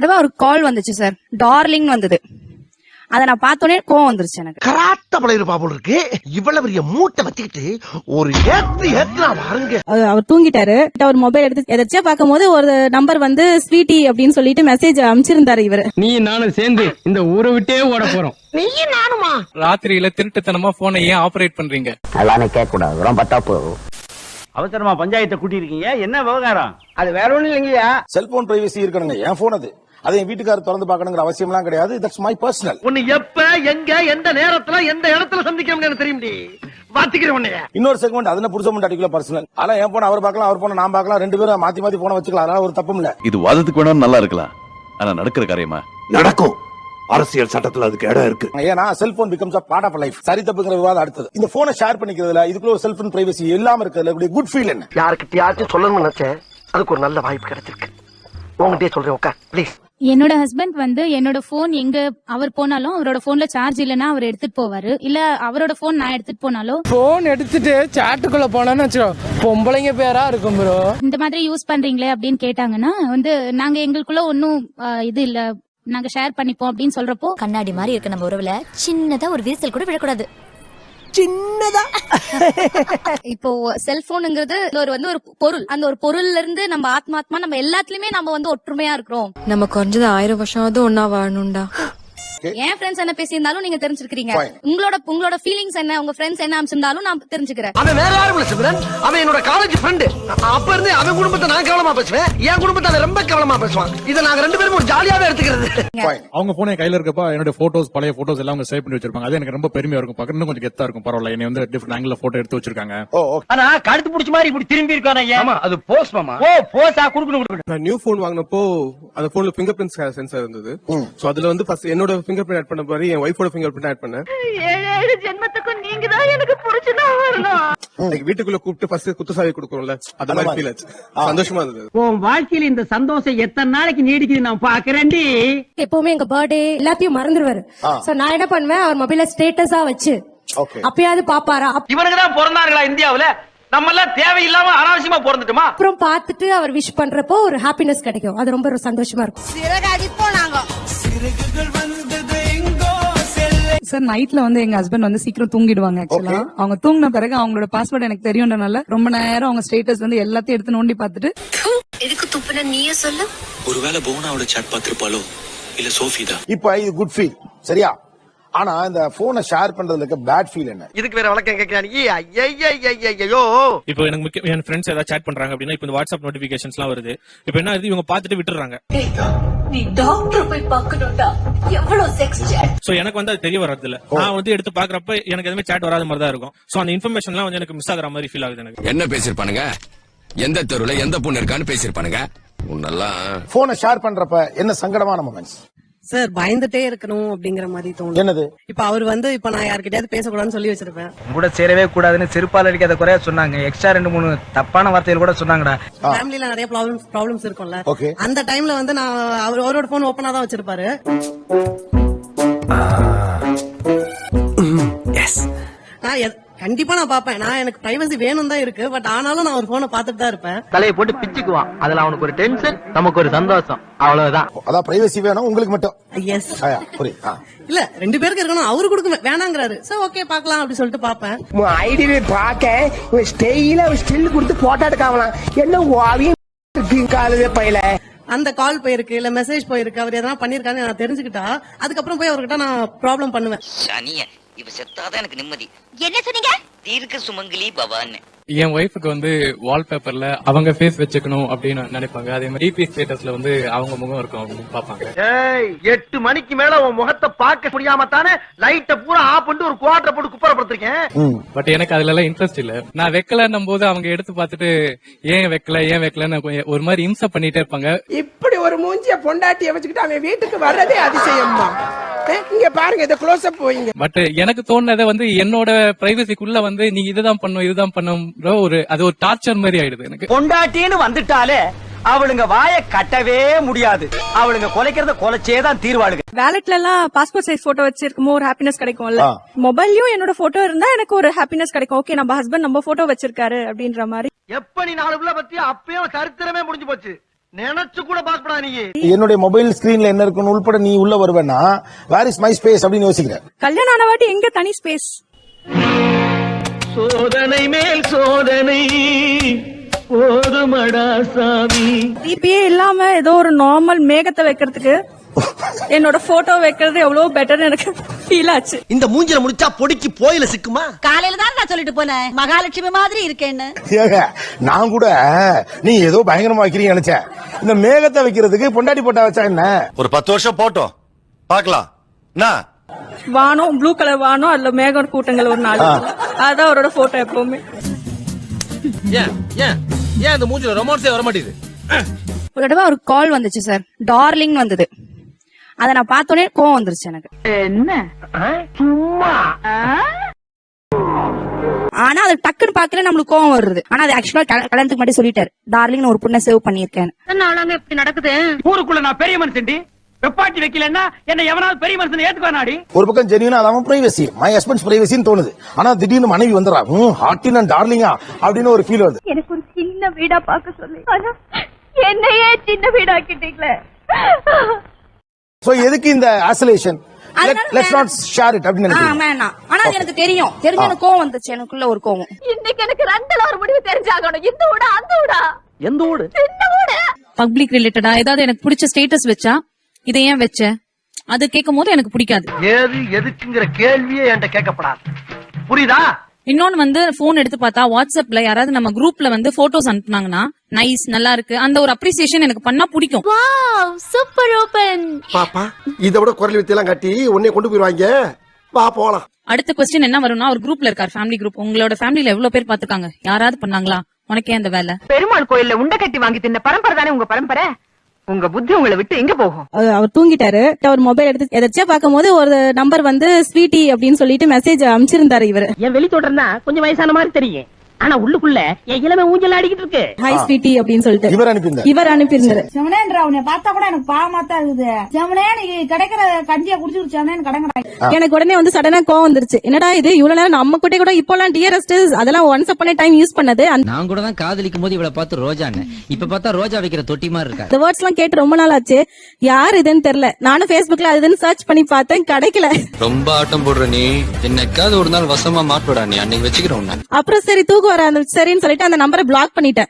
தடவை ஒரு கால் வந்துச்சு சார், டார்லிங் வந்தது. அத நான் பார்த்தோன்னே கோவம் வந்துருச்சு எனக்கு. கராத்த பழைய பாபுல் இருக்கு, இவ்வளவு பெரிய மூட்டை வச்சுக்கிட்டு ஒரு பாருங்க. அவர் தூங்கிட்டாரு. அவர் மொபைல் எடுத்து எதாச்சும் பார்க்கும்போது ஒரு நம்பர் வந்து ஸ்வீட்டி அப்படின்னு சொல்லிட்டு மெசேஜ் அனுப்பிச்சிருந்தாரு இவரு. நீ நானும் சேர்ந்து இந்த ஊரை விட்டே ஓட போறோம். நீயும் நானுமா? ராத்திரியில திருட்டுத்தனமா போனை ஏன் ஆபரேட் பண்றீங்க? எல்லாமே கேட்க கூடாது, ரொம்ப தப்பு. அவசரமா பஞ்சாயத்தை கூட்டி இருக்கீங்க, என்ன விவகாரம்? அது வேற ஒண்ணும் இல்லைங்கய்யா. செல்போன் பிரைவசி இருக்கணுங்க. என் போன் அது என் வீட்டுக்காரர் திறந்து பார்க்கணுங்கிற அவசியம் எல்லாம் கிடையாது. That's my personal. உன்னை எப்ப எங்க எந்த நேரத்துல எந்த இடத்துல சந்திக்கணும்னு தெரியும். பாத்துக்கிறேன் உன்னைய. இன்னொரு செக்மெண்ட் அதுல புருஷ முண்டாட்டிக்குள்ள பர்சனல். ஆனா என் போன் அவர் பார்க்கலாம், அவர் போன நான் பார்க்கலாம், ரெண்டு பேரும் மாத்தி மாத்தி போன வச்சுக்கலாம். அதனால ஒரு தப்பும் இல்ல. இது வாதத்துக்கு வேணா நல்லா இருக்கலாம், ஆனா நடக்கிற காரியமா? நடக்கும். அரசியல் சட்டத்துல அதுக்கு இடம் இருக்கு. ஏன்னா cellphone becomes a part of life. சரி தப்புங்கிற விவாதம் அடுத்தது. இந்த போனை ஷேர் பண்ணிக்கிறதுல இதுக்குள்ள ஒரு செல்போன் பிரைவசி இல்லாம இருக்கிறதுல குட் ஃபீல் என்ன? யாருக்கிட்டயாச்சும் சொல்லணும்னு நினைச்சேன், அதுக்கு ஒரு நல்ல வாய்ப்பு கிடைச்சிருக்கு. உங்ககிட்டயே சொல்றேன், உட்கார் ப்ளீஸ். என்னோட ஹஸ்பண்ட் வந்து என்னோட போன் எங்க அவர் போனாலும் அவரோட போன்ல சார்ஜ் இல்லன்னா அவர் எடுத்துட்டு போவாரு. இல்ல அவரோட போன் நான் எடுத்துட்டு போனாலும் போன் எடுத்துட்டு சாட்டுக்குள்ள போனோம்னு வச்சோ, பொம்பளைங்க பேரா இருக்கும் ப்ரோ. இந்த மாதிரி யூஸ் பண்றீங்களே அப்படின்னு கேட்டாங்கன்னா வந்து நாங்க எங்களுக்குள்ள ஒன்னும் இது இல்ல, நாங்க ஷேர் பண்ணிப்போம் அப்படின்னு சொல்றப்போ, கண்ணாடி மாதிரி இருக்க நம்ம உறவுல சின்னதா ஒரு விரிசல் கூட விழக்கூடாது. சின்னதா இப்போ செல்போனுங்கிறது ஒரு பொருள். அந்த ஒரு பொருள்ல இருந்து நம்ம ஆத்மாத்மா நம்ம எல்லாத்துலயுமே நம்ம வந்து ஒற்றுமையா இருக்கிறோம். நம்ம குறைஞ்சது 1000 வருஷமாவது ஒன்னா வாழணும்டா. என் ஃப்ரெண்ட்ஸ் என்ன பேசியிருந்தாலும் நீங்க தெரிஞ்சுக்கிறீங்க. உங்களோட ஃபீலிங்ஸ் என்ன, உங்க ஃப்ரெண்ட்ஸ் என்ன அமைச்சிருந்தாலும் நான் தெரிஞ்சுக்கிறேன். அவன் வேற யாரும் இல்ல சிம்ரன், அவன் என்னோட காலேஜ் ஃப்ரெண்ட். அப்ப இருந்து அவன் குடும்பத்தை நான் கவனமா பேசுவேன், என் குடும்பத்தை அவன் ரொம்ப கவனமா பேசுவான். இதை நாங்க ரெண்டு பேரும் ஒரு ஜாலியாவே எடுத்துக்கிறது. அவங்க போன் கையில இருக்கப்ப என்னோட போட்டோஸ், பழைய போட்டோஸ் எல்லாம் அவங்க சேவ் பண்ணி வச்சிருப்பாங்க. அது எனக்கு ரொம்ப பெருமையா இருக்கும். பக்கத்துல கொஞ்சம் கெத்தா இருக்கும். பரவாயில்ல, என்னை வந்து டிஃபரெண்ட் ஆங்கிள் போட்டோ எடுத்து வச்சிருக்காங்க. ஆனா கழுத்து பிடிச்ச மாதிரி இப்படி திரும்பி இருக்கானே. ஆமா, அது போஸ் மாமா. ஓ போஸா குடுக்கணும். நான் நியூ போன் வாங்கினப்போ அந்த போன்ல ஃபிங்கர் பிரிண்ட் சென்சார் இருந்தது. சோ அதுல வந்து ஃபர்ஸ்ட் என்னோட ஃபிங்கர் பிரிண்ட் ஆட் பண்ண பாரு, என் வைஃபோட ஃபிங்கர் பிரிண்ட் ஆட் பண்ணேன். 7 ஜென்மத்துக்கும் நீங்க தான் எனக்கு புடிச்சதா வரணும். வீட்டுக்குள்ள கூப்பிட்டு ஃபர்ஸ்ட் குத்துசாவி கொடுக்கறோம்ல, அது மாதிரி ஃபீல் ஆச்சு. சந்தோஷமா இருந்தது. உன் வாழ்க்கையில இந்த சந்தோஷம் எத்தனை நாளைக்கு நீடிக்குது நான் பாக்குறேன்டி. எப்பவுமே எங்க பர்த்டே எல்லாத்தையும் மறந்துடுவாரு. சோ நான் என்ன பண்ணுவேன், அவர் மொபைல ஸ்டேட்டஸா வச்சு அப்பயாவது பாப்பாரா. இவனுக்கு தான் பிறந்தாங்களா இந்தியாவுல? நம்ம எல்லாம் தேவையில்லாம அனாவசியமா பிறந்துட்டுமா? அப்புறம் பார்த்துட்டு அவர் விஷ் பண்றப்போ ஒரு ஹாப்பினஸ் கிடைக்கும். அது ரொம்ப சந்தோஷமா இருக்கும். சார் நைட்ல வந்து எங்க ஹஸ்பண்ட் வந்து சீக்கிரம் தூங்கிடுவாங்க. ஆக்சுவலா அவங்க தூங்கின பிறகு அவங்களோட பாஸ்வேர்ட் எனக்கு தெரியும்ன்றனால ரொம்ப நேரம் அவங்க ஸ்டேட்டஸ் வந்து எல்லாத்தையும் எடுத்து நோண்டி பார்த்துட்டு, எதுக்கு துப்புன நீயே சொல்லு. ஒருவேளை போனாவோட சாட் பாத்திருப்பாளோ இல்ல சோஃபிதா. இப்போ இது குட் ஃபீல் சரியா? ஆனா இந்த போனை ஷேர் பண்றதுல இருக்க பேட் ஃபீல் என்ன? இதுக்கு வேற வழக்கம் கேட்கிறானே. ஐயோ, இப்போ எனக்கு என் ஃப்ரெண்ட்ஸ் ஏதாவது சாட் பண்றாங்க அப்படின்னா இப்போ இந்த வாட்ஸ்அப் நோட்டிபிகேஷன்ஸ் எல்லாம் வருது. இப்போ என்ன ஆகுது, இவங்க பார்த்துட்டு விட்டுறாங்க. நீ டாக்டர் போய் பார்க்கணும்டா. எவ்வளவு செக்ஸ் சாட். சோ எனக்கு வந்து அது தெரிய வர்றது இல்ல. நான் வந்து எடுத்து பாக்குறப்ப எனக்கு எதுவுமே சாட் வராத மாதிரி தான் இருக்கும். சோ அந்த இன்ஃபர்மேஷன் எல்லாம் வந்து எனக்கு மிஸ் ஆகுற மாதிரி ஃபீல் ஆகுது எனக்கு. என்ன பேசிருப்பானுங்க, எந்த தெருவுல எந்த பொண்ணு இருக்கான்னு பேசிருப்பானுங்க. உன்னெல்லாம் போனை ஷேர் பண்றப்ப என்ன சங்கடமான மொமெண்ட்ஸ்? சார் பயந்துட்டே இருக்கணும் அப்படிங்கிற மாதிரி தோணும். என்னது? இப்ப அவர் வந்து இப்ப நான் யார்கிட்டயாவது பேசக்கூடாதுன்னு சொல்லி வச்சிருப்பேன். கூட சேரவே கூடாதுன்னு செருப்பால் அடிக்காத குறையா சொன்னாங்க. எக்ஸ்ட்ரா 2-3 தப்பான வார்த்தைகள் கூட சொன்னாங்கடா. ஃபேமிலில நிறைய ப்ராப்ளம்ஸ் இருக்கும்ல. அந்த டைம்ல வந்து நான் அவரோட போன் ஓபனா தான் வச்சிருப்பாரு. கண்டிப்பா நான் பாப்பேன். நான் எனக்கு பிரைவசி வேணும் தான் இருக்கு. பட் ஆனாலும் நான் ஒரு போனை பாத்துட்டு தான் இருப்பேன். தலையை போட்டு பிச்சுக்குவான். அதுல அவனுக்கு ஒரு டென்ஷன், நமக்கு ஒரு சந்தோஷம். அவ்வளவுதான். அதான் பிரைவசி வேணும் உங்களுக்கு மட்டும். எஸ் இல்ல 2 பேருக்கு இருக்கணும். அவரு கொடுக்க வேணாங்கிறாரு. சோ ஓகே பாக்கலாம் அப்படி சொல்லிட்டு பாப்பேன். ஐடியை பாக்க ஸ்டெயில ஸ்டில் கொடுத்து போட்டோ எடுக்காமலாம். என்ன காலையில பையில அந்த கால் போயிருக்கு இல்ல மெசேஜ் போயிருக்கு, அவர் எதனா பண்ணிருக்கான்னு நான் தெரிஞ்சுக்கிட்டா அதுக்கப்புறம் போய் அவர்கிட்ட நான் ப்ராப்ளம் பண்ணுவேன். சனியன் இவ செத்தாதான் எனக்கு நிம்மதி. என்ன சொன்னீங்க? தீர்க்க சுமங்கலி பவான்னு. என் ஒய்ஃபுக்கு வந்து வால்பேப்பர்ல அவங்க ஃபேஸ் வச்சுக்கணும் அப்படின்னு நினைப்பாங்க. அதே மாதிரி டிபி ஸ்டேட்டஸ்ல வந்து அவங்க முகம் இருக்கும் அப்படின்னு பாப்பாங்க. 8 மணிக்கு மேல உன் முகத்தை பார்க்க முடியாம தானே லைட்ட பூரா ஆஃப் பண்ணிட்டு ஒரு குவார்டர் போட்டு குப்பரப்படுத்திருக்கேன். பட் எனக்கு அதுல எல்லாம் இன்ட்ரெஸ்ட் இல்ல. நான் வைக்கலன்னும் போது அவங்க எடுத்து பார்த்துட்டு ஏன் வைக்கலன்னு ஒரு மாதிரி இம்சை பண்ணிட்டே இருப்பாங்க. இப்படி ஒரு மூஞ்சிய பொண்டாட்டிய வச்சுக்கிட்டு அவன் வீட்டுக்கு வர்றதே அதிசயம்மா. இங்க பாருங்க இத க்ளோஸ் அப் போயிங்க. பட் எனக்கு தோணுனதை வந்து என்னோட பிரைவசிக்குள்ள வந்து நீ இதுதான் பண்ணும் அது ஒரு டார்ச்சர் மாதிரி ஆயிடுது எனக்கு. பொண்டாட்டின்னு வந்துட்டாலே அவளுங்க வாய கட்டவே முடியாது. அவளுங்க கொலைக்கிறத கொலைச்சேதான் தீர்வாளுங்க. வேலட்ல எல்லாம் பாஸ்போர்ட் சைஸ் போட்டோ வச்சிருக்கும் ஒரு ஹாப்பினஸ் கிடைக்கும்ல. மொபைல்லயும் என்னோட போட்டோ இருந்தா எனக்கு ஒரு ஹாப்பினஸ் கிடைக்கும். ஓகே நம்ம ஹஸ்பண்ட் நம்ம போட்டோ வச்சிருக்காரு அப்படின்ற மாதிரி. எப்ப நீ 4 புள்ள பத்தி அப்பயும் சரித்திரமே முடிஞ்சு போச்சு. நினைச்சு கூட பாக்கப்படா நீ. என்னுடைய மொபைல் ஸ்கிரீன்ல என்ன இருக்குன்னு உள்பட நீ உள்ள வருவேன்னா வேர் இஸ் மை ஸ்பேஸ் அப்படின்னு யோசிக்கிறேன். கல்யாணம் ஆன வாட்டி எங்க தனி ஸ்பேஸ்? சோதனை மேல் சோதனை போதுமடா சாமி. டிபியே இல்லாம ஏதோ ஒரு நார்மல் மேகத்தை வைக்கிறதுக்கு என்னோட போட்டோ வைக்கிறது எவ்வளவு பெட்டர் எனக்கு ஃபீல் ஆச்சு. இந்த மூஞ்சில முடிச்சா பொடிக்கு போயில சிக்குமா? காலையில தான் நான் சொல்லிட்டு போனேன் மகாலட்சுமி மாதிரி இருக்கேன்னு. நான் கூட நீ ஏதோ பயங்கரமா வைக்கிறீங்க நினைச்சேன். இந்த மேகத்தை வைக்கிறதுக்கு பொண்டாட்டி போட்டா வச்சா என்ன? ஒரு 10 வருஷம் போட்டோம் பாக்கலாம். வானம் ப்ளூ கலர் வானம், அதுல மேகம் கூட்டங்கள் ஒரு 4. அதான் அவரோட போட்டோ எப்பவுமே. ஏன் இந்த மூஞ்சில ரொமான்ஸே வர மாட்டேங்குது? ஒரு தடவை ஒரு கால் வந்துச்சு சார், டார்லிங் வந்தது. அத நான் பார்த்தோன்னே கோவம் வந்துருச்சு எனக்கு. என்ன சும்மா? ஆனா அது டக்குன்னு பாக்கல நம்மளுக்கு கோவம் வருது. ஆனா அது ஆக்சுவலா கல்யாணத்துக்கு முன்னாடி சொல்லிட்டாரு, டார்லிங் ஒரு பொண்ணை சேவ் பண்ணிருக்கேன். இப்படி நடக்குது ஊருக்குள்ள நான் பெரிய மனுஷன்டி. வெப்பாட்டி வைக்கலன்னா என்ன எவனாவது பெரிய மனுஷன் ஏத்துக்கானாடி? ஒரு பக்கம் ஜெனியூனா அதான் பிரைவசி, மை ஹஸ்பண்ட்ஸ் பிரைவசின்னு தோணுது. ஆனா திடீர்னு மனைவி வந்துறா, ஹாட்டின் அண்ட் டார்லிங்கா அப்படின்னு ஒரு ஃபீல் வருது. எனக்கு ஒரு சின்ன வீடா பாக்க சொல்லி, ஆனா என்னையே சின்ன வீடாக்கிட்டீங்களே. சோ எதுக்கு இந்த isolation? Let's not share it அப்படின்னு நினைக்கிறேன். வேணாம். ஆனா அது எனக்கு தெரியும், எனக்கு கோவம் வந்துச்சு, எனக்குள்ள ஒரு கோவம். இன்னைக்கு எனக்கு ரெண்டுல ஒரு முடிவு தெரிஞ்சாகணும். இந்த ஊடா அந்த ஊடா? எந்த ஊடு? பப்ளிக் ரிலேட்டடா ஏதாவது எனக்கு பிடிச்ச ஸ்டேட்டஸ் வச்சா இதை ஏன் வச்ச அது கேட்கும் போது எனக்கு பிடிக்காது. ஏது எதுக்குங்கிற கேள்வியே என்கிட்ட கேட்கப்படாது. புரியுதா? இன்னொன்னு வந்து போன் எடுத்து பார்த்தா வாட்ஸ்அப்ல யாராவது நம்ம குரூப்ல வந்து போட்டோஸ் அனுப்புனாங்கன்னா நைஸ் நல்லா இருக்கு அந்த ஒரு அப்ரிசியேஷன் எனக்கு பண்ணா பிடிக்கும். Super open. பாப்பா இத விட குரல் வித்தையெல்லாம் காட்டி உன்னை கொண்டு போயிருவாங்க. வா போலாம். அடுத்த கொஸ்டின் என்ன வரும்னா, ஒரு குரூப்ல இருக்கார், ஃபேமிலி குரூப். உங்களோட ஃபேமிலில எவ்வளவு பேர் பாத்துக்காங்க, யாராவது பண்ணாங்களா, உனக்கே அந்த வேலை? பெருமாள் கோயில்ல உண்டை கட்டி வாங்கி தின்ன பரம்பரை தானே உங்க பரம்பரை. உங்க புத்தி உங்களை விட்டு எங்க போகும்? அவர் தூங்கிட்டாரு. அவர் மொபைல் எடுத்து எதாச்சும் பாக்கும்போது ஒரு நம்பர் வந்து ஸ்வீட்டி அப்படின்னு சொல்லிட்டு மெசேஜ் அனுப்பிச்சிருந்தாரு இவரு. என் வெளி தோற்றம்னா கொஞ்சம் வயசான மாதிரி தெரியும், ஆனா உள்ளுக்குள்ள என் இளமை ஊஞ்சல் ஆடிக்கிட்டு இருக்கு. ஹாய் ஸ்வீட்டி அப்படின்னு சொல்லிட்டு இவர் அனுப்பியிருந்தாரு. செவனேன்ற அவனை பார்த்தா கூட எனக்கு பாவமா தான் இருக்குது. செவனே நீ கிடைக்கிற கஞ்சியா குடிச்சு செவனேன்னு கடங்குறாங்க. எனக்கு உடனே வந்து சடனா கோவம் வந்துருச்சு. என்னடா இது, இவ்வளவு நேரம் நம்ம கிட்ட கூட இப்போலாம் டியரஸ்ட் அதெல்லாம் ஒன்ஸ் அப்பான டைம் யூஸ் பண்ணது. நான் கூட தான் காதலிக்கும் போது இவளை பார்த்து ரோஜான்னு, இப்ப பார்த்தா ரோஜா வைக்கிற தொட்டி மாதிரி இருக்கா. இந்த வேர்ட்ஸ் எல்லாம் கேட்டு ரொம்ப நாள் ஆச்சு. யார் இதுன்னு தெரியல. நானும் Facebookல அதுன்னு சர்ச் பண்ணி பார்த்தேன், கிடைக்கல. ரொம்ப ஆட்டம் போடுற நீ என்னைக்காவது ஒரு நாள் வசமா மாட்டோடா நீ, அன்னைக்கு வச்சுக்கிறோம். அப்புறம் சரி தூக்கு வர சரின்னு சொல்லிட்டு அந்த நம்பரை பிளாக் பண்ணிட்டேன்.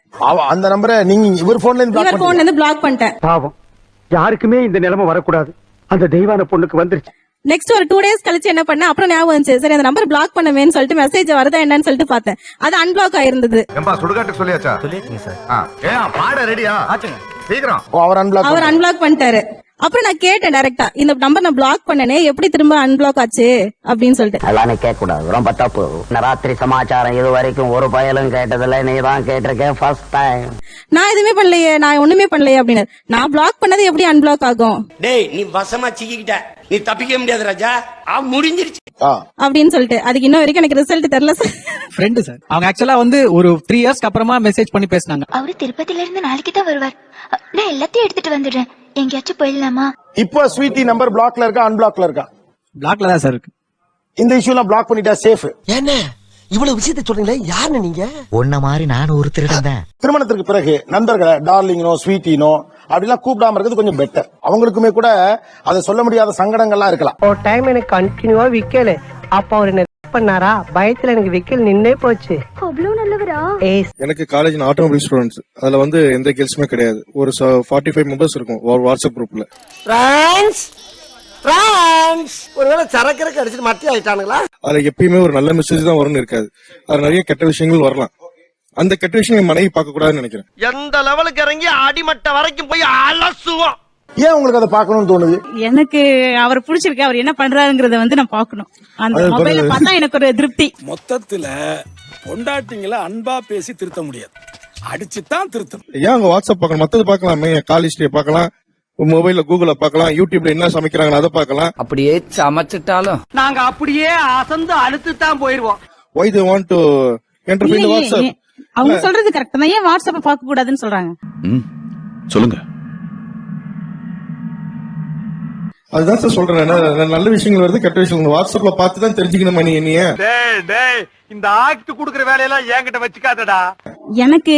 அந்த நம்பரை நீங்க இவர் போன்ல இருந்து பிளாக் பண்ணிட்டேன். பாவம், யாருக்குமே இந்த நிலைமை வரக்கூடாது. அந்த தெய்வான பொண்ணுக்கு வந்துருச்சு. நெக்ஸ்ட் ஒரு 2 days கழிச்சு என்ன பண்ண, அப்புறம் ஞாபகம் வந்துச்சு, சரி அந்த நம்பர் பிளாக் பண்ணவேன்னு சொல்லிட்டு மெசேஜ் வருதா என்னன்னு சொல்லிட்டு பார்த்தேன். அது அன்பிளாக் ஆயிருந்தது. சுடுகாட்டுக்கு சொல்லியாச்சா? சொல்லியாச்சுங்க சார். பாட ரெடியா? சீக்கிரம். அவர் அன்பிளாக் பண்ணிட்டாரு. அப்புறம் நான் கேட்டேன் டைரக்டா, இந்த நம்பர் நான் பிளாக் பண்ணனே எப்படி திரும்ப அன்பிளாக் ஆச்சு அப்படின்னு சொல்லிட்டு. எல்லாமே கேட்க கூடாது, ரொம்ப தப்பு. ராத்திரி சமாச்சாரம் இது வரைக்கும் ஒரு பயலும் கேட்டதில்ல, நீ தான் கேட்டிருக்கேன் ஃபர்ஸ்ட் டைம். நான் எதுவுமே பண்ணலையே, நான் ஒண்ணுமே பண்ணலையே அப்படின்னு. நான் பிளாக் பண்ணது எப்படி அன்பிளாக் ஆகும்? டேய் நீ வசமா சிக்கிட்ட, நீ தப்பிக்க முடியாது ராஜா, முடிஞ்சிருச்சு அப்படின்னு சொல்லிட்டு. அதுக்கு இன்ன வரைக்கும் எனக்கு ரிசல்ட் தெரியல சார். ஃப்ரெண்டு சார், அவங்க ஆக்சுவலா வந்து ஒரு 3 years அப்புறமா மெசேஜ் பண்ணி பேசினாங்க. அவரு திருப்பதில இருந்து நாளைக்கு தான் வருவார். நான் எல்லாத்தையும் எடுத்துட்டு வந்துடுறேன், எங்கேயாச்சும் போயிடலாமா? இப்போ ஸ்வீட்டி நம்பர் பிளாக்ல இருக்கா அன்பிளாக்ல இருக்கா? பிளாக்ல தான் சார் இருக்கு. இந்த இஷ்யூலாம் பிளாக் பண்ணிட்டா சேஃப். என்ன இவ்வளவு விஷயத்தை சொல்றீங்களே, யாருன்னு நீங்க? உன்ன மாதிரி நான் ஒரு திருடன் தான். திருமணத்திற்கு பிறகு நண்பர்களை டார்லிங்கனோ ஸ்வீட்டினோ அப்படிலாம் கூப்பிடாம இருக்கிறது கொஞ்சம் பெட்டர். அவங்களுக்குமே கூட அதை சொல்ல முடியாத சங்கடங்கள்லாம் இருக்கலாம். ஒரு டைம் எனக்கு கண்டினியூவா விக்கல, அப்ப அவர் என்ன பண்ணாரா, பயத்துல எனக்கு விக்கல் நின்னே போச்சு. அவ்வளவு நல்லவரா? எனக்கு காலேஜ் ஆட்டோமொபைல் ஸ்டூடெண்ட்ஸ், அதுல வந்து எந்த கேர்ள்ஸுமே கிடையாது. ஒரு 45 மெம்பர்ஸ் இருக்கும் வாட்ஸ்அப் குரூப்ல. ஒருவேளை சரக்கரைக்கு அடிச்சுட்டு மத்தி ஆயிட்டானுங்களா? அதுல எப்பயுமே ஒரு நல்ல மெசேஜ் தான் வரும்னு இருக்காது. அது நிறைய கெட்ட விஷயங்கள் வரலாம். அந்த கெட்ட விஷயம் என் மனைவி பார்க்க கூடாதுன்னு நினைக்கிறேன். எந்த லெவலுக்கு இறங்கி அடிமட்ட வரைக்கும் போய் அலசுவோம். ஏன் உங்களுக்கு அதை பார்க்கணும்னு தோணுது? எனக்கு அவர் பிடிச்சிருக்கு, அவர் என்ன பண்றாருங்கறத வந்து நான் பார்க்கணும். அந்த மொபைல பார்த்தா எனக்கு ஒரு திருப்தி. மொத்தத்துல பொண்டாட்டிங்கள அன்பா பேசி திருத்த முடியாது, அடிச்சுதான் திருத்தணும். ஏன் அவங்க வாட்ஸ்அப் பார்க்கணும்? மத்தது பார்க்கலாமே, கால் ஹிஸ்டரி பார்க்கலாம், மொபைல்ல கூகுள்ல பார்க்கலாம், யூடியூப்ல என்ன சமைக்கிறாங்க அதை பார்க்கலாம். அப்படியே சமைச்சிட்டாலும் நாங்க அப்படியே அசந்து அழுத்து தான் போயிருவோம். Why they want to interfere in WhatsApp? அவங்க சொல்றது கரெக்ட் தான். ஏன் வாட்ஸ்அப் பார்க்க கூடாதுன்னு சொல்றாங்க? சொல்லுங்க. அதுதான் சார் சொல்றேன், நல்ல விஷயங்கள் வருது, கெட்ட விஷயங்கள் வாட்ஸ்அப்ல பார்த்து தான் தெரிஞ்சுக்கணும். நீ என்னைய இந்த ஆக்ட் குடுக்கற வேலையெல்லாம் என்கிட்ட வச்சுக்காதடா. எனக்கு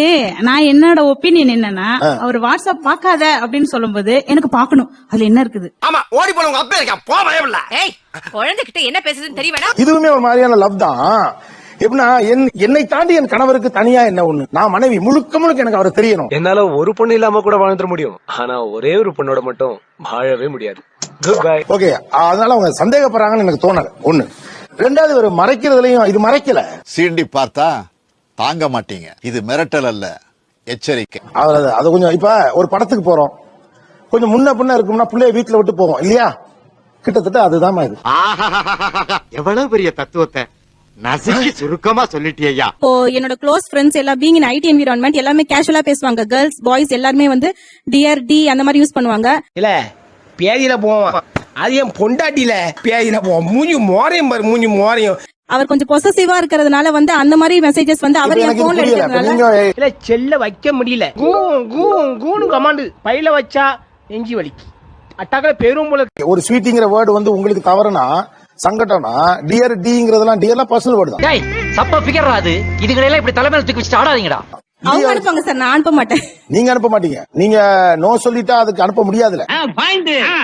நான் என்னோட ஒப்பீனியன் என்னன்னா அவர் வாட்ஸ்அப் பார்க்காத அப்படின்னு சொல்லும்போது எனக்கு பார்க்கணும் அதுல என்ன இருக்குது. ஆமா ஓடி போன உங்க அப்பா இருக்கா போ பயமில்ல. ஏய் குழந்தைகிட்ட என்ன பேசுதுன்னு தெரியவேனா? இதுவுமே ஒரு மாதிரியான லவ் தான். எப்படின்னா என்னை தாண்டி என் கணவருக்கு தனியா என்ன ஒண்ணு, நான் மனைவி முழுக்க முழுக்க எனக்கு அவரை தெரியணும். என்னால ஒரு பொண்ணு இல்லாம கூட வாழ்ந்துட முடியும், ஆனா ஒரே ஒரு பொண்ணோட மட்டும் வாழவே முடியாது. Good bye. ஓகே, அதனால அவங்க சந்தேகப்படுறாங்கன்னு எனக்கு தோணல. ஒண்ணு. ரெண்டாவது ஒரு மறைக்கிறதுலயும் இது மறைக்கல. சீண்டி பார்த்தா தாங்க மாட்டீங்க. இது மிரட்டல் அல்ல, எச்சரிக்கை. அது கொஞ்சம் இப்ப ஒரு படத்துக்கு போறோம், கொஞ்சம் முன்ன பின்ன இருக்கும்னா பிள்ளைய வீட்டுல விட்டு போவோம் இல்லையா? கிட்டத்தட்ட அதுதான் இது. எவ்வளவு பெரிய தத்துவத்தை நசுக்கி சுருக்கமா சொல்லிட்டியா. இப்போ என்னோட க்ளோஸ் ஃப்ரெண்ட்ஸ் எல்லாம் பீங் இன் ஐடி என்விரான்மெண்ட் எல்லாமே கேஷுவலா பேசுவாங்க. கேர்ள்ஸ் பாய்ஸ் எல்லாருமே வந்து டியர் டி அந்த மாதிரி யூஸ் பண்ணுவாங்க. இல்ல பேதியில போவான், அது என் பொண்டாட்டியில பேதியில போவான். மூஞ்சி மோரையும் பாரு, மூஞ்சி மோரையும். அவர் கொஞ்சம் பொசசிவா இருக்கிறதுனால வந்து அந்த மாதிரி மெசேஜஸ் வந்து அவர் என் போன்ல எடுக்கிறதுனால இல்ல செல்ல வைக்க முடியல. கூனு கமாண்டு பையில வச்சா நெஞ்சி வலிக்கு அட்டாக்கல பேரும் போல. ஒரு ஸ்வீட்டிங்கிற வேர்டு வந்து உங்களுக்கு தவறுனா சங்கடம்னா டியர் டிங்கிறதெல்லாம் டியர்லாம் பர்சனல் வேர்டு தான். டேய் சப்ப ஃபிகர்ரா அது. இதுகளெல்லாம் இப்படி தலைமையில தூக்கி வச்சு ஆடாதீங்கடா. அவங்க அனுப்புவாங்க சார், நான் அனுப்ப மாட்டேன். நீங்க அனுப்ப மாட்டீங்க. நீங்க நோ சொல்லிட்டா அதுக்கு அனுப்ப முடியாதுல.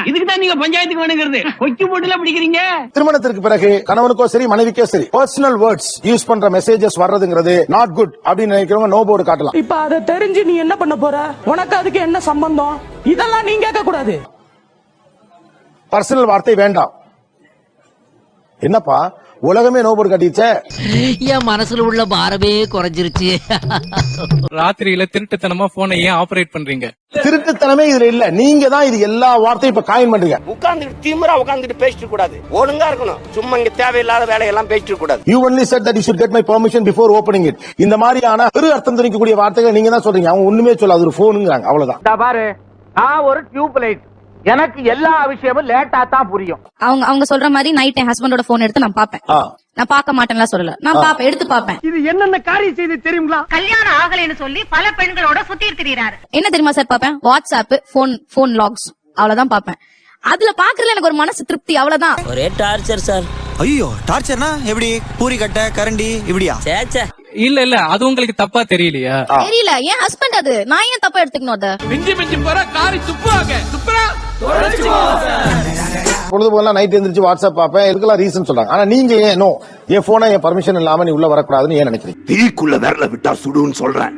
இதுக்கு தான் நீங்க பஞ்சாயத்துக்கு வேணுங்கிறது. கொக்கி போட்டுல பிடிக்கிறீங்க. திருமணத்திற்கு பிறகு கணவனுக்கோ சரி மனைவிக்கோ சரி பர்சனல் வேர்ட்ஸ் யூஸ் பண்ற மெசேஜஸ் வர்றதுங்கிறது நாட் குட் அப்படின்னு நினைக்கிறவங்க நோ போர்டு காட்டலாம். இப்ப அதை தெரிஞ்சு நீ என்ன பண்ண போற? உனக்கு அதுக்கு என்ன சம்பந்தம்? இதெல்லாம் நீங்க கேட்க கூடாது. பர்சனல் வார்த்தை வேண்டாம். என்னப்பா உலகமே நோ போர்டு காட்டிடுச்சே. என் மனசுல உள்ள பாரமே குறைஞ்சிருச்சு. ராத்திரியில திருட்டுத்தனமா போனை ஏன் ஆபரேட் பண்றீங்க? திருட்டுத்தனமே இதுல இல்ல. நீங்க தான் இது எல்லா வார்த்தையும் இப்ப காயின் பண்றீங்க. உட்கார்ந்துட்டு திமிரா உட்கார்ந்துட்டு பேசிட்டு கூடாது. ஒழுங்கா இருக்கணும். சும்மா இங்க தேவையில்லாத வேலையெல்லாம் பேசிட்டு கூடாது. You only said that you should get my permission before opening it. இந்த மாதிரியான ஒரு அர்த்தம் தெரிவிக்கக்கூடிய வார்த்தைகள் நீங்க தான் சொல்றீங்க. அவங்க ஒண்ணுமே சொல்லாது, ஒரு போனுங்கிறாங்க, அவ்வளவுதான். பாரு, நான் ஒரு டியூப் லைட், எனக்கு எல்லா விஷயமும் லேட்டா தான் புரியும். அவங்க சொல்ற மாதிரி நைட் என் ஹஸ்பண்டோட போன் எடுத்து நான் பாப்பேன். நான் பார்க்க மாட்டேன்லாம் சொல்லல, நான் பாப்பேன், எடுத்து பாப்பேன். இது என்னென்ன காரியம் செய்து தெரியுங்களா? கல்யாணம் ஆகலைன்னு சொல்லி பல பெண்களோட சுத்தி இருக்கிறாரு. என்ன தெரியுமா சார் பாப்பேன்? வாட்ஸ்அப், போன் லாக்ஸ், அவ்வளவுதான் பாப்பேன். அதுல பாக்குறதுல எனக்கு ஒரு மனசு திருப்தி, அவ்வளவுதான். ஒரே டார்ச்சர் சார். ஐயோ டார்ச்சர்னா எப்படி? பூரி கட்ட கரண்டி இப்படியா? சேச்சே இல்ல அது உங்களுக்கு தப்பா தெரியலையா? தெரியல, என் ஹஸ்பண்ட் அது, நான் ஏன் தப்பா எடுத்துக்கணும் அத? மிஞ்சி மிஞ்சி போற காரி துப்புவாங்க. துப்புறா பொழுது போல நைட் எந்திரிச்சு வாட்ஸ்அப் பாப்பேன், இதுக்கெல்லாம் ரீசன் சொல்றாங்க. ஆனா நீங்க ஏன் நோ, என் போனை என் பர்மிஷன் இல்லாம நீ உள்ள வரக்கூடாதுன்னு ஏன் நினைக்கிறீங்க? தீக்குள்ள விரல விட்டா சுடுன்னு சொல்றேன்,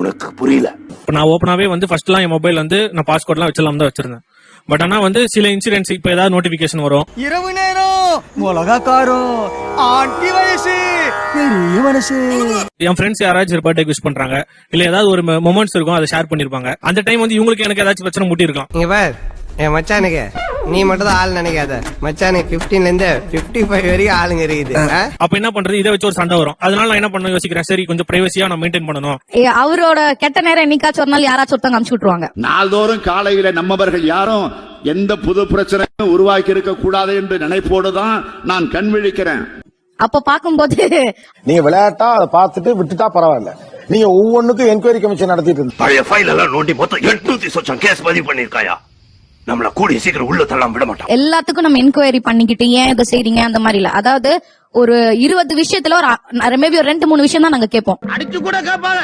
உனக்கு புரியல. நான் ஓபனாவே வந்து ஃபர்ஸ்ட் எல்லாம் என் மொபைல் வந்து நான் பாஸ்வேர்ட் எல்லாம் வச்சலாம் தான் வச்சிருந்தேன். பட் ஆனா வந்து சில இன்சிடென்ட்ஸ் இப்ப ஏதாவது நோட்டிபிகேஷன் வரும், இரவு நேரம் மிளகா காரம் ஆண்டி வயசு பெரிய மனசு, என் ஃப்ரெண்ட்ஸ் யாராச்சும் பர்த்டே விஷ் பண்றாங்க, இல்ல ஏதாவது ஒரு மொமெண்ட்ஸ் இருக்கும், அதை ஷேர் பண்ணிருப்பாங்க. அந்த டைம் வந்து இவங்களுக்கு எனக்கு ஏதாச்சும் பிரச்சனை முட்டி இருக்கலாம். இங்க பார், என் மச்சானுக்கு நீ மட்டும் தான் ஆள் நினைக்காத. மச்சானுக்கு 15ல இருந்து 55 வரைக்கும் ஆளுங்க இருக்குது. அப்ப என்ன பண்றது? இதை வச்சு ஒரு சண்டை வரும். அதனால நான் என்ன பண்ண யோசிக்கிறேன், சரி கொஞ்சம் பிரைவசியா நான் மெயின்டைன் பண்ணணும். அவரோட கெட்ட நேரம் என்னைக்காச்சும் ஒரு நாள் யாராச்சும் ஒருத்தவங்க அனுப்பிச்சு விட்டுருவாங்க. நாள்தோறும் காலையில நம்மவர்கள் யாரும் எந்த புது பிரச்சனையும் உருவாக்கி இருக்க கூடாது என்று நினைப்போடுதான் நான் கண் விழிக்கிறேன். அப்ப பாக்கும்போது நீங்க விளையாட்டா அதை பார்த்துட்டு விட்டுட்டா பரவாயில்ல. நீங்க ஒவ்வொன்னுக்கும் என்கொயரி கமிஷன் நடத்திட்டு இருந்தீங்க. பழைய ஃபைல் எல்லாம் நோண்டி மொத்தம் 800 சொச்சம் கேஸ் பதிவு பண்ணிருக்காயா? நம்மள கூடிய சீக்கிரம் உள்ள தள்ளாம விட மாட்டோம். எல்லாத்துக்கும் நம்ம என்கொயரி பண்ணிக்கிட்டு ஏன் இதை செய்றீங்க அந்த மாதிரி இல்ல. அதாவது ஒரு 20 விஷயத்துல ஒரு மேபி ஒரு 2-3 விஷயம் தான் நாங்க கேட்போம். அடிச்சு கூட கேட்பாங்க.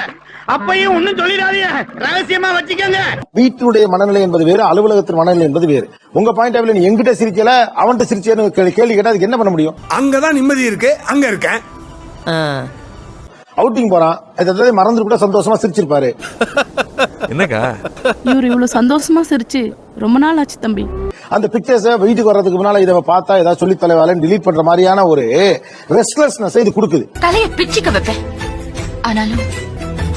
அப்பையும் ஒண்ணும் சொல்லிடாதீங்க, ரகசியமா வச்சுக்கோங்க. வீட்டுடைய மனநிலை என்பது வேறு, அலுவலகத்தின் மனநிலை என்பது வேறு. உங்க பாயிண்ட் ஆஃப் வியூல நீ எங்கிட்ட சிரிக்கல அவன்கிட்ட சிரிச்சேன்னு கேள்வி கேட்டா அதுக்கு என்ன பண்ண முடியும்? அங்கதான் நிம்மதி இருக்கு, அங்க இருக்கேன். அவுட்டிங் போறான், இதை மறந்து கூட சந்தோஷமா சிரிச்சிருப்பாரு. என்னக்கா இவரு இவ்வளவு சந்தோஷமா சிரிச்சு ரொம்ப நாள் ஆச்சு தம்பி. அந்த பிக்சர்ஸ் வீட்டுக்கு வர்றதுக்கு முன்னால இதை பார்த்தா ஏதாவது சொல்லி தலைவாலன்னு டிலீட் பண்ற மாதிரியான ஒரு ரெஸ்ட்லெஸ்னஸ் இது கொடுக்குது. தலையை பிச்சுக்க வைப்பேன், ஆனாலும்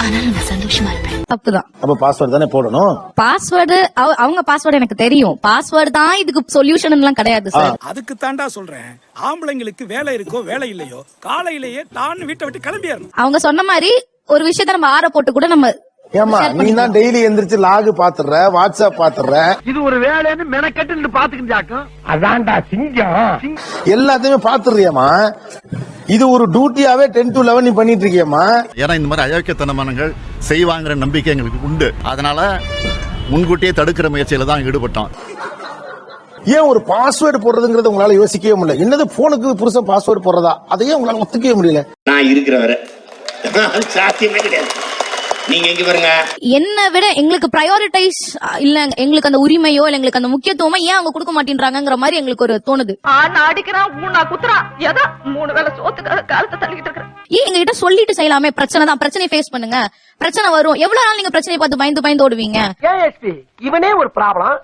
நான் சந்தோஷமா இருப்பேன். தப்புதான். அப்ப பாஸ்வேர்டு தானே போடணும். பாஸ்வேர்டு அவங்க பாஸ்வேர்டு எனக்கு தெரியும். பாஸ்வேர்டு தான் இதுக்கு சொல்யூஷன் எல்லாம் கிடையாது சார். அதுக்கு தாண்டா சொல்றேன், ஆம்பளைங்களுக்கு வேலை இருக்கோ வேலை இல்லையோ காலையிலேயே தான் வீட்டை விட்டு கிளம்பிடணும். அவங்க சொன்ன மாதிரி ஒரு விஷயத்த நம்ம ஆற போட்டு கூட நம்ம ஏமா நீ தான் டெய்லி எந்திரிச்சு லாகு பாத்துற, வாட்ஸ்அப் பாத்துற, இது ஒரு வேலைன்னு மெனக்கட்டு பாத்துக்கிட்டாக்கும். அதான்டா சிங்கம். எல்லாத்தையுமே பாத்துறியம்மா. இது ஒரு டியூட்டியாவே 10 to 11 நீ பண்ணிட்டு இருக்கியம்மா. ஏன்னா இந்த மாதிரி அயோக்கியத்தனமானங்கள் செய்வாங்கிற நம்பிக்கை எங்களுக்கு உண்டு. அதனால முன்கூட்டியே தடுக்கிற முயற்சியில தான் ஈடுபட்டோம். ஏன் ஒரு பாஸ்வேர்டு போடுறதுங்கிறது உங்களால யோசிக்கவே முடியல? என்னது போனுக்கு புருஷன் பாஸ்வேர்டு போடுறதா? அதையே உங்களால ஒத்துக்கவே முடியல. நான் இருக்கிற வரை சாத்தியமே கிடையாது. நீங்க எங்க பாருங்க, என்ன விட எங்களுக்கு ப்ரையாரிட்டைஸ் இல்ல, எங்களுக்கு அந்த உரிமையோ இல்ல எங்களுக்கு அந்த முக்கியத்துவமா ஏன் அவங்க கொடுக்க மாட்டேன்றாங்கிற மாதிரி எங்களுக்கு ஒரு தோணுது. அடிக்கிறான் ஊனா குத்துறான் ஏதோ 3 வேளை சோத்துக்காக காலத்தை தள்ளிக்கிட்டு இருக்கிறேன். ஏன் எங்க கிட்ட சொல்லிட்டு செய்யலாமே? பிரச்சனை தான், பிரச்சனையை ஃபேஸ் பண்ணுங்க. பிரச்சனை வரும். எவ்வளவு நாள் நீங்க பிரச்சனையை பார்த்து பயந்து ஓடுவீங்க? இவனே ஒரு ப்ராப்ளம்,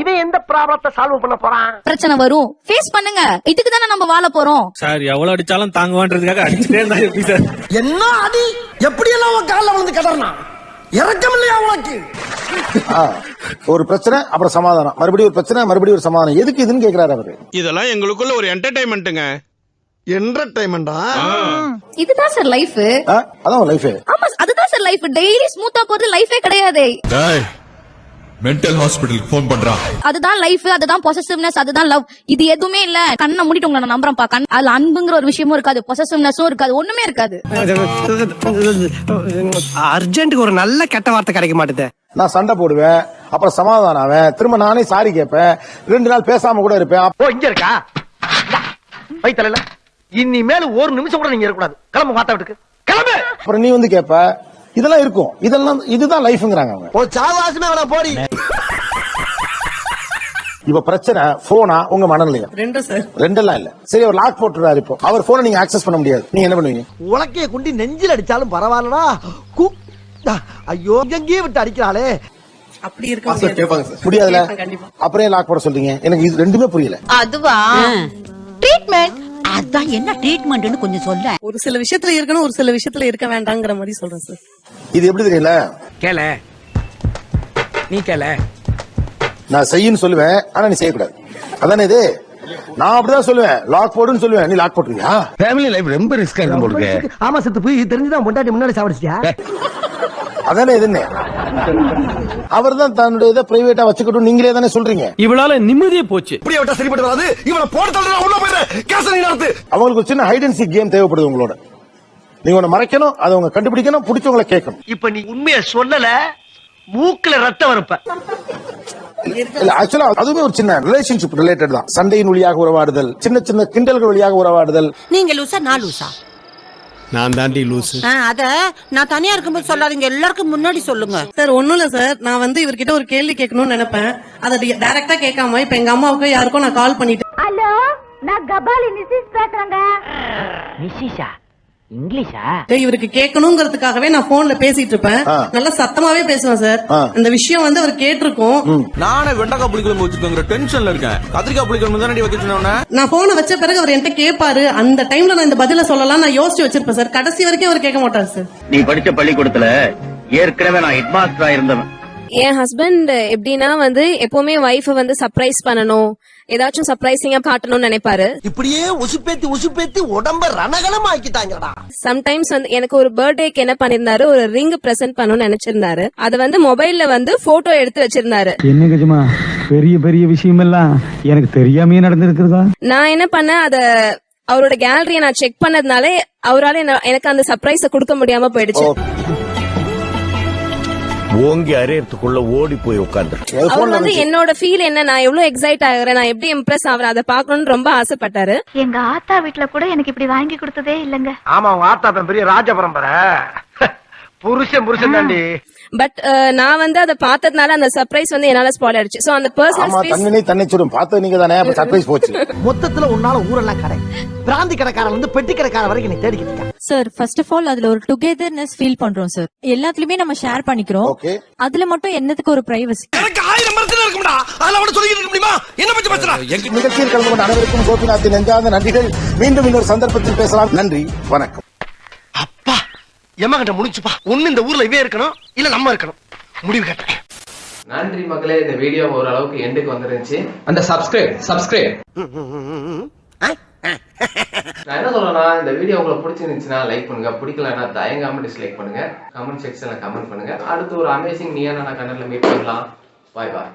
இவன் எந்த ப்ராப்ளத்தை சால்வ் பண்ண போறான்? பிரச்சனை வரும், ஃபேஸ் பண்ணுங்க. இதுக்கு தானே நம்ம வாழ போறோம். சார் எவ்வளவு அடிச்சாலும் தாங்குவான்றதுக்காக அடிச்சுட்டே இருந்தா எப்படி சார்? என்ன அடி எப்படி எல்லாம் உன் கால்ல விழுந்து கடறனா? இறக்கம் இல்லையா உனக்கு? ஒரு பிரச்சனை அப்புறம் சமாதானம், மறுபடியும் ஒரு பிரச்சனை மறுபடியும் ஒரு சமாதானம். எதுக்கு இதுன்னு கேக்குறாரு அவரு. இதெல்லாம் எங்களுக்குள்ள ஒரு என்டர்டைன்மெண்ட்டுங்க. என்டர்டைன்மெண்டா? இதுதான் சார் லைஃப். அதான் லைஃப். ஆமா, அதுதான் சார் லைஃப். டெய்லி ஸ்மூத்தா போறது லைஃபே கிடையாது. மென்டல் ஹாஸ்பிடலுக்கு போன் பண்றா. அதுதான் லைஃப், அதுதான் பொசசிவ்னஸ், அதுதான் லவ். இது எதுவுமே இல்ல. கண்ணை மூடிட்டு உங்களை நான் நம்புறேன் கண். அதுல அன்புங்கிற ஒரு விஷயமும் இருக்காது, பொசசிவ்னஸும் இருக்காது, ஒண்ணுமே இருக்காது. அர்ஜென்ட்டுக்கு ஒரு நல்ல கெட்ட வார்த்தை கிடைக்க மாட்டேது. நான் சண்டை போடுவேன், அப்புறம் சமாதானம் ஆவேன், திரும்ப நானே சாரி கேட்பேன், 2 நாள் பேசாம கூட இருப்பேன். ஓ இங்க இருக்கா வைத்தல, இனிமேல் ஒரு நிமிஷம் கூட நீங்க இருக்கக்கூடாது. கிளம்பு மாத்தா விட்டுக்கு கிளம்பு. அப்புறம் நீ வந்து கேப்ப, இதெல்லாம் இருக்கும். இதெல்லாம் இதுதான் லைஃப்ங்கறாங்க அவங்க. ஓ சாவாசமே வேணா போடி. இப்ப பிரச்சனை போனா உங்க மனநிலையா? ரெண்டெல்லாம் இல்ல. சரி, அவர் லாக் போட்டுறாரு. இப்போ அவர் போனை நீங்க ஆக்சஸ் பண்ண முடியாது. நீங்க என்ன பண்ணுவீங்க? உலக்கைய குண்டி நெஞ்சில் அடிச்சாலும் பரவாயில்லடா. ஐயோ எங்கேயே விட்டு அடிக்கிறாளே. அப்படி இருக்க முடியாதுல. அப்புறம் லாக் போட சொல்றீங்க? எனக்கு இது ரெண்டுமே புரியல. அதுவா ட்ரீட்மெண்ட்? அதான் என்ன ட்ரீட்மெண்ட்னு கொஞ்சம் சொல்ல. ஒரு சில விஷயத்துல இருக்கணும், ஒரு சில விஷயத்துல இருக்க வேண்டாங்கிற மாதிரி சொல்றேன் சார். இது எப்படி தெரியல? கேள நீ கேள. நான் செய்யுன்னு சொல்லுவேன், ஆனா நீ செய்யக்கூடாது. அதானே இது? நான் அப்படிதான் சொல்லுவேன், லாக் போடுன்னு சொல்லுவேன், நீ லாக் போட்டுருவியா? ஃபேமிலி லைஃப் ரொம்ப ரிஸ்கா இருக்கும் போல. ஆமா செத்து போய் தெரிஞ்சுதான் பொண்டாட்டி முன்னாடி சாவடிச்சியா? அதானே இதுன்னு அவர் தான் தன்னுடைய இதை பிரைவேட்டா வச்சுக்கட்டும் நீங்களே தானே சொல்றீங்க. இவளால நிம்மதியே போச்சு. இப்படி விட்டா சரிப்பட்டு வராது. இவனை போட்டு தள்ளுறா, உள்ள போயிரு. கேஸ் நீ நடத்து. அவங்களுக்கு ஒரு சின்ன ஹைட் அண்ட் சீக் கேம் தேவைப்படுது உங்களோட. நீங்க ஒண்ணு மறைக்கணும், அதை அவங்க கண்டுபிடிக்கணும், பிடிச்சவங்களை கேட்கணும். இப்ப நீ உண்மையை சொல்லல, மூக்குல ரத்தம் வரப்ப. இல்ல, ஆக்சுவலா அதுவுமே ஒரு சின்ன ரிலேஷன்ஷிப் ரிலேட்டட் தான். சண்டையின் வழியாக உறவாடுதல், சின்ன சின்ன கிண்டல்கள் வழியாக உறவாடுதல். நீங்க லூசா நான் லூசா? நான் தாண்டி லூசு. அத நான் தனியா இருக்கும்போது சொல்லாதீங்க, எல்லாருக்கும் முன்னாடி சொல்லுங்க. சார் ஒண்ணும் இல்ல சார், நான் வந்து இவர்கிட்ட ஒரு கேள்வி கேட்கணும்னு நினைப்பேன். அதை டைரக்டா கேட்காம இப்ப எங்க அம்மாவுக்கு யாருக்கும் நான் கால் பண்ணிட்டேன். ஹலோ, நான் கபாலி மிஸ்ஸஸ் பேசுறேங்க. மிஸ்ஸஸா? இங்கிலீஷா? இவருக்கு கேட்கணுங்கிறதுக்காகவே நான் போன்ல பேசிட்டு இருப்பேன். நல்லா சத்தமாவே பேசுவேன் சார். அந்த விஷயம் வந்து அவர் கேட்டிருக்கோம். நானே வெண்டக்காய் புளிக்குழம்பு வச்சுக்கோங்க டென்ஷன்ல இருக்கேன். கத்திரிக்காய் புளிக்குழம்பு தானே வைக்க சொன்னேன். நான் போனை வச்ச பிறகு அவர் என்கிட்ட கேட்பாரு. அந்த டைம்ல நான் இந்த பதில சொல்லலாம் நான் யோசிச்சு வச்சிருப்பேன் சார். கடைசி வரைக்கும் அவர் கேட்க மாட்டார் சார். நீ படிச்ச பள்ளிக்கூடத்துல ஏற்கனவே நான் ஹெட் மாஸ்டரா இருந்தவன். என் ஹஸ்பண்ட் எப்படின்னா வந்து எப்பவுமே வைஃப வந்து சர்ப்ரைஸ் பண்ணணும், ஏதாச்சும் சர்ப்ரைசிங்கா காட்டணும்னு நினைப்பாரு. இப்படியே உசுப்பேத்தி உடம்ப ரணகலம் ஆக்கிட்டாங்கடா. சம்டைம்ஸ் வந்து எனக்கு ஒரு பர்த்டேக்கு என்ன பண்ணிருந்தாரு, ஒரு ரிங் பிரசன்ட் பண்ணணும்னு நினைச்சிருந்தாரு. அத வந்து மொபைல்ல வந்து போட்டோ எடுத்து வச்சிருந்தாரு. என்ன கஜமா பெரிய பெரிய விஷயம் எல்லாம் எனக்கு தெரியாமே நடந்திருக்கிறதா? நான் என்ன பண்ணேன், அத அவரோட கேலரிய நான் செக் பண்ணதுனால அவரால எனக்கு அந்த சர்ப்ரைஸ கொடுக்க முடியாம போயிடுச்சு. ஓங்கி அரையறதுக்குள்ள ஓடி போய் உட்கார்ந்து அவர் வந்து என்னோட ஃபீல் என்ன, நான் எவ்வளவு எக்ஸைட் ஆகுறேன், நான் எப்படி இம்ப்ரெஸ் ஆகுறேன், அதை பாக்கணும்னு ரொம்ப ஆசைப்பட்டாரு. எங்க ஆத்தா வீட்ல கூட எனக்கு இப்படி வாங்கி கொடுத்ததே இல்லங்க. ஆமா, உங்க ஆத்தா பெரிய ராஜ பரம்பரை. புருஷன் தாண்டி. பட் நான் வந்து அதை பார்த்ததுனால அந்த சர்ப்ரைஸ் வந்து என்னால ஸ்பாயில் ஆயிடுச்சு. சோ அந்த பர்சனல் ஸ்பேஸ் தன்னை சுடும் பார்த்து நீங்க தானே, அப்ப சர்ப்ரைஸ் போச்சு. மொத்தத்துல உன்னால ஊரெல்லாம் கடை, பிராந்தி கடைக்காரன் வந்து பெட்டி கடைக்காரன் வரைக்கும் நீ தேடிக்கிட்டு. சார் ஃபர்ஸ்ட் ஆஃப் ஆல் அதுல ஒரு டுகெதர்னஸ் ஃபீல் பண்றோம் சார். எல்லாத்துலயுமே நம்ம ஷேர் பண்ணிக்கிறோம். அதுல மட்டும் என்னத்துக்கு ஒரு பிரைவசி? எனக்கு 1000 மரத்துல இருக்கும்டா, அதல அவட சொல்லிட்டு இருக்க முடியுமா? என்ன பத்தி பேசுறா? நிகழ்ச்சியில் கலந்து கொண்ட அனைவருக்கும் கோபிநாத்தின் நெஞ்சார்ந்த நன்றிகள். மீண்டும் இன்னொரு சந்தர்ப்பத்தில் பேசலாம். நன்றி, வணக்கம். அப்பா எம்மகிட்ட முடிச்சுப்பா. ஒண்ணு இந்த ஊர்ல இவே இருக்கணும், இல்ல நம்ம இருக்கணும். முடிவு கேட்டேன். நன்றி மக்களே, இந்த வீடியோ ஓரளவுக்கு எண்டுக்கு வந்துருந்துச்சு. அந்த சப்ஸ்கிரைப் நான் என்ன சொல்றேன்னா, இந்த வீடியோ உங்களுக்கு பிடிச்சிருந்துச்சுன்னா லைக் பண்ணுங்க, பிடிக்கலன்னா தயங்காம டிஸ்லைக் பண்ணுங்க, கமெண்ட் செக்ஷன்ல கமெண்ட் பண்ணுங்க. அடுத்து ஒரு அமேசிங் நீயான கண்டென்ட்ல மீட் பண்ணலாம். பாய் பாய்.